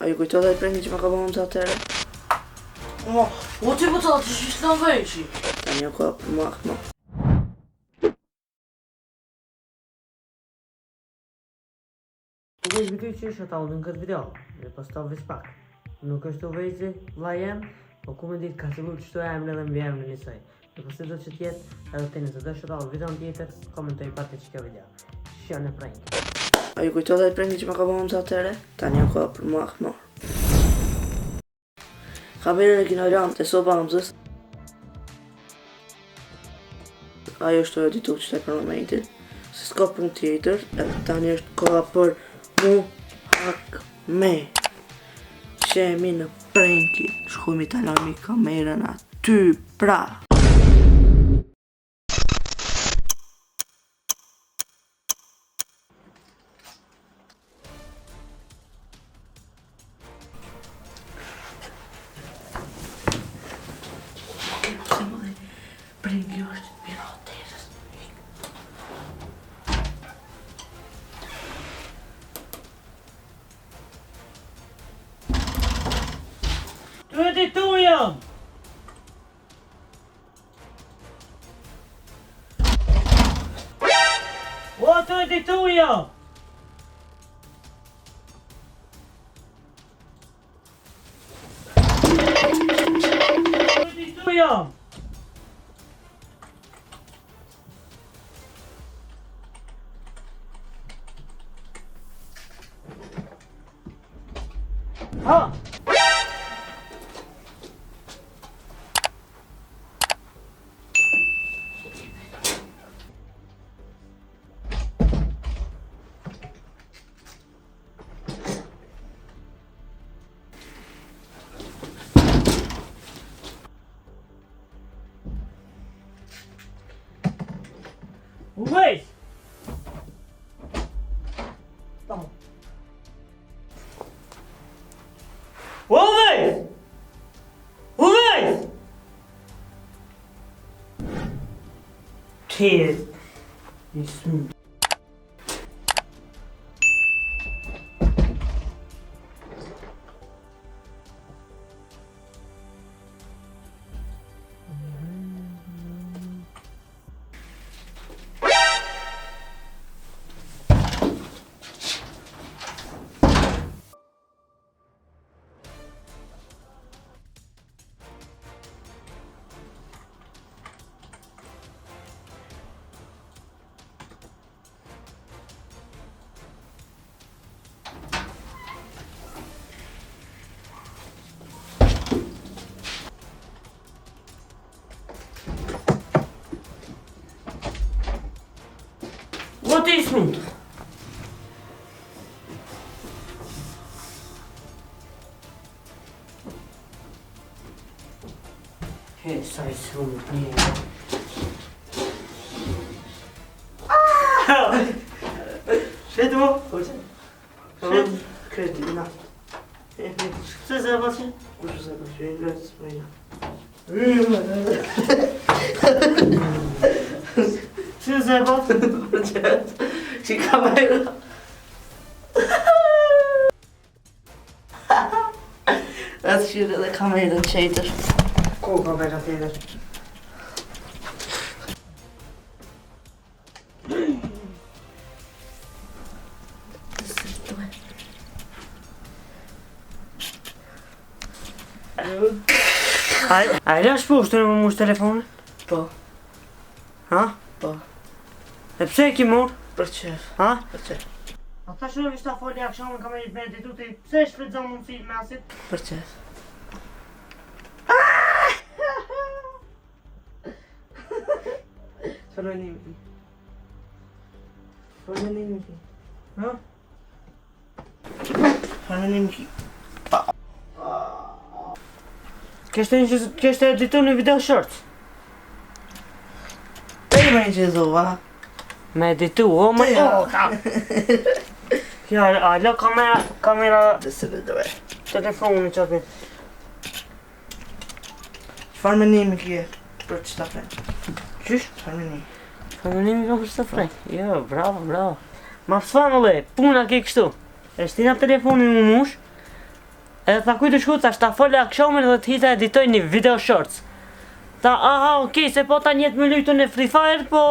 A ju kujtove dhe prengi që ma ka bëmë të atere? O ti po të shishtë në veqi. Ta një ka për makë. Nuk është bëty që është ata në këtë video, dhe pas ta vis pak. Nuk është të vejzi, vla jem, po ku me ditë ka të lutë qëto emre dhe mbi emre njësoj. Dhe pas të do që tjetë, edhe të një të dështë ata video në tjetër, komentoj pati që kjo video. Shio në prank. A ju kujtove dhe prengi që ma ka bëmë të atere? Ta një ka për makë. Kamerën e kina të sopa mëzës. Ajo është të editu që të për momentin. Se s'ka pun tjetër, edhe tani është koha për mu hak me. Qemi në pranki, shkujmi të lami kamerën aty pra. Pranki është mira hotelës. Tu e ditu jam! O, tu e ditu jam! Tu e ditu jam! Ha! Uwejs! Tamam. Uwejs! Uwejs! Tez. İsmi. What is it? Yes, I saw it. Şey bu? Tamam, kredi, na. Co za właśnie? Muszę zobaczyć, ile jest moja. Co za właśnie? Ci kamera. Laat je de kamera cheater. Kogo bij dat hier? Ai, lash poshtë në më telefonin? Po, Ha? po, E pse e ki mor? për qef, Ha? për qef, A ta shumë ishta foli akshamën kamerit me edituti, pse e shfridzon më film me asit? për qef. Fenomenimi. Fenomenimi. Ha? Fenomenimi. Kështë editu një video shorts? Te me që zova. Me editu, o me... Ja. O, ka... Ja, alo kamera Dhe se dhe dove. telefonin që atë. Qëfar menimi kje për që ta fren? Qysh? Qëfar menimi? Feminimi ka për së frej. Jo, bravo. Ma pësfan ole, puna ke kështu. E shtina telefonin më mush, Edhe ta kujtë shku, tash ta folë akshomin dhe t'hita editoj një video shorts. Ta, aha, okej, se po ta njetë me lujtu në Free Fire, po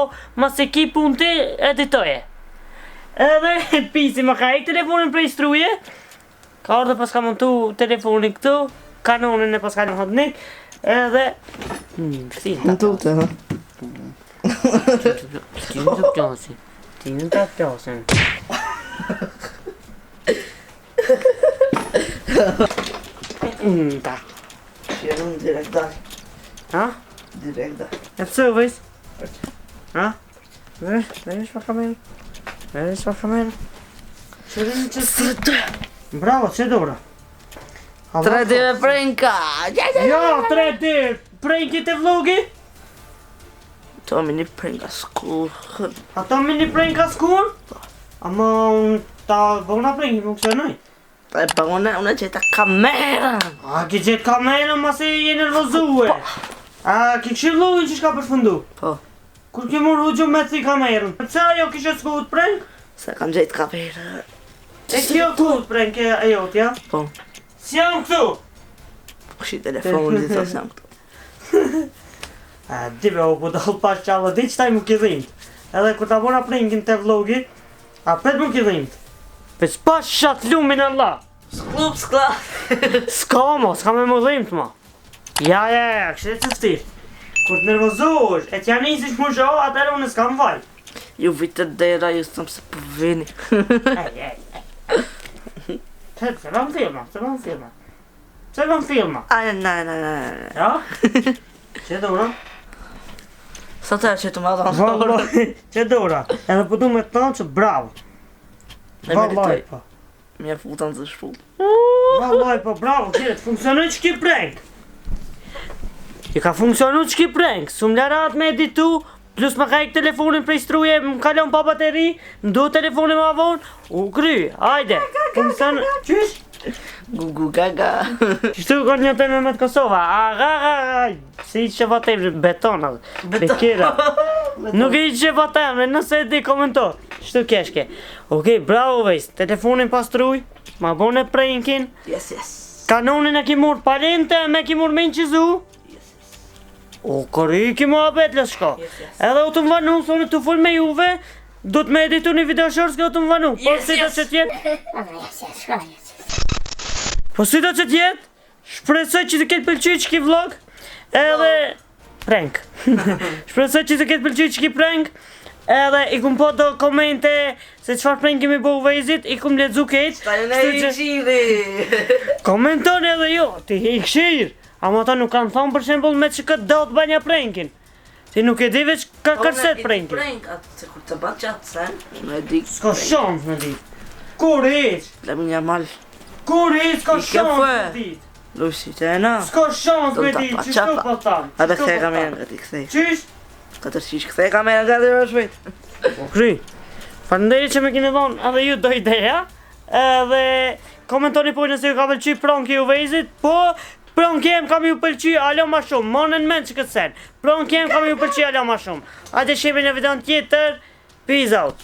mas e ki pun ti editoje. Edhe pisi më ka ik telefonin prej struje. Ka orë dhe pas ka montu telefonin këtu, kanonin e pas ka një hodnik. Edhe... Në tute, ha? Ti në të plasin. Ti në të plasin. Ta. Qërën direkt dal. Ha? Direkt dal. E pësë vëjs? Ha? Vesh pa kamerë. Vesh pa kamerë. Qërën që së... Bravo, që dora. 3D me pranka! Jo, 3D! Prankit e vlogi? To mini pranka skull. Ato mini pranka s'kur? Ama unë ta bëna pranki më kësënoj. E pa unë gjeta kamerën. A ki gjetë kamerën ma se je nervozue. A ki këshillujnë që shka përfundu? Po, Kur ki mor hugju me thi kamerën. Pse ajo kishe s'kuhut prank? se kam gjetë kamerën. E kjo kuhut prank e jot, ja? Po, Si jam këtu? kushi telefonit të jam këtu. A, dive o po dal pas qalla di qëtaj mu ki dhimt. Edhe kur ta bona prankin të vlogi, a pet mu ki dhimt. Pes pas shat lumin Allah. Sklup, skla. S'ka mo, s'ka me mu dhimt ma. Ja, kështë e cëftir. Kur të nervozohesh, e t'ja nisish mu zho, atër unë s'kam vaj. Ju vitet dera, ju s'tëm se po vini. Se vam filma. Se vam filma. Aj, nej. Ja? Që dora? Sa të që të ma dhanë Vallaj, që dora. Edhe po du me të thonë që bravo. Vallaj po. Mje futan të shpu. Vallaj po, bravo, qire, të funksionoj që ki prank. I ka funksionu që ki prank, su më larat me editu, plus më ka ik telefonin prej struje, më kalon pa bateri, ndu telefonin ma vonë, u kry, hajde. Funksion... Qysh? Gugu gaga. Qështu ka një teme me të Kosova, si që vatem beton, bekira. Nuk e që vatem, nëse e di komentor. Qështu keshke. Okej, bravo vejs, telefonin pastruj, ma bone prankin, Yes. kanonin e ki mur parente, me ki mur me në qizu. O, kërri ki mua bet lë shko. Edhe u të më vanu, thonë të full me juve, do të me editu një video shorts që u të më vanu. Po si do që tjetë? Po si do që tjetë? Shpresoj që të ketë pëlqy që ki vlog, edhe prank. Shpresoj që të ketë pëlqy që ki prank, edhe i kum po do komente se qfar prank kemi bo u vejzit, i kum ledzu ketë. Stajnë e i qiri. Komenton edhe jo, ti i këshirë. Ama ta nuk kanë thonë për shembull me që këtë do të banja prankin. Ti nuk e di veç ka kërset prankin. Prank, atë se kur të bat qatë sen, me di. S'ka shans me dit. Kur iq? Lem një mal. Kur iq s'ka I ke shans me fë. dit. Lusi, të e na. S'ka shans me Do ta dit, pa qështu qapa. po tanë? Ate këthej kamerën këti këthej. Qysh? Këtër qish këthej kamerën këti rë shpejt. Po kry. Falënderi që me kini dhonë edhe ju do ideja. Edhe komentoni po nëse ju ka pëlqy pranki ju vejzit, po pranki jem kam ju pëlqy alo ma shumë, monën men që këtë sen. Pranki jem kam ju pëlqy alo ma shumë. Ate shemi në videon tjetër, peace out.